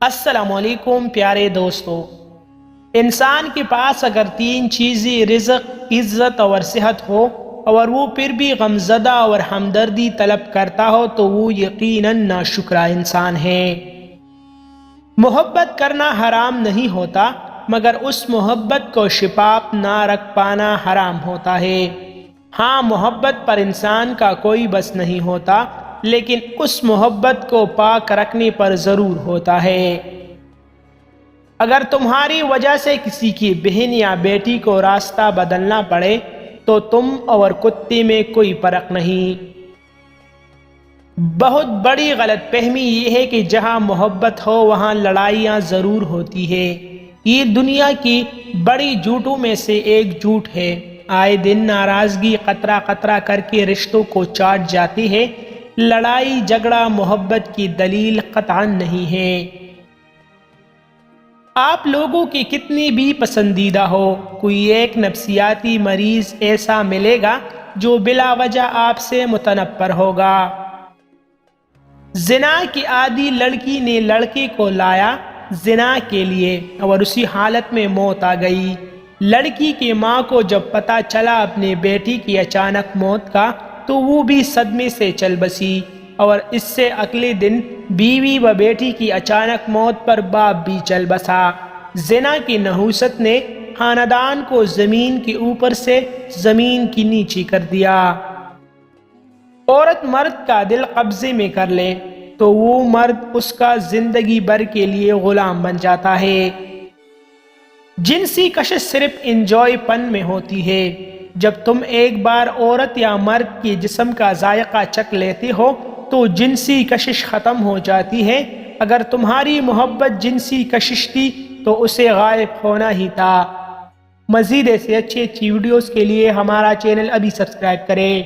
السلام علیکم پیارے دوستو، انسان کے پاس اگر تین چیزیں رزق، عزت اور صحت ہو اور وہ پھر بھی غمزدہ اور ہمدردی طلب کرتا ہو تو وہ یقیناً ناشکرا انسان ہے۔ محبت کرنا حرام نہیں ہوتا، مگر اس محبت کو شفاف نہ رکھ پانا حرام ہوتا ہے۔ ہاں، محبت پر انسان کا کوئی بس نہیں ہوتا، لیکن اس محبت کو پاک رکھنے پر ضرور ہوتا ہے۔ اگر تمہاری وجہ سے کسی کی بہن یا بیٹی کو راستہ بدلنا پڑے تو تم اور کتے میں کوئی فرق نہیں۔ بہت بڑی غلط فہمی یہ ہے کہ جہاں محبت ہو وہاں لڑائیاں ضرور ہوتی ہے۔ یہ دنیا کی بڑی جھوٹوں میں سے ایک جھوٹ ہے۔ آئے دن ناراضگی قطرہ قطرہ کر کے رشتوں کو چاٹ جاتی ہے۔ لڑائی جھگڑا محبت کی دلیل قطعاً نہیں ہے۔ آپ لوگوں کی کتنی بھی پسندیدہ ہو، کوئی ایک نفسیاتی مریض ایسا ملے گا جو بلا وجہ آپ سے متنفر ہوگا۔ زنا کی عادی لڑکی نے لڑکے کو لایا زنا کے لیے اور اسی حالت میں موت آ گئی۔ لڑکی کی ماں کو جب پتہ چلا اپنے بیٹی کی اچانک موت کا تو وہ بھی صدمے سے چل بسی، اور اس سے اگلے دن بیوی و بیٹی کی اچانک موت پر باپ بھی چل بسا۔ زنا کی نحوست نے خاندان کو زمین کے اوپر سے زمین کی نیچے کر دیا۔ عورت مرد کا دل قبضے میں کر لے تو وہ مرد اس کا زندگی بھر کے لیے غلام بن جاتا ہے۔ جنسی کشش صرف انجوائے پن میں ہوتی ہے۔ جب تم ایک بار عورت یا مرد کے جسم کا ذائقہ چکھ لیتے ہو تو جنسی کشش ختم ہو جاتی ہے۔ اگر تمہاری محبت جنسی کشش تھی تو اسے غائب ہونا ہی تھا۔ مزید ایسے اچھی ویڈیوز کے لیے ہمارا چینل ابھی سبسکرائب کریں۔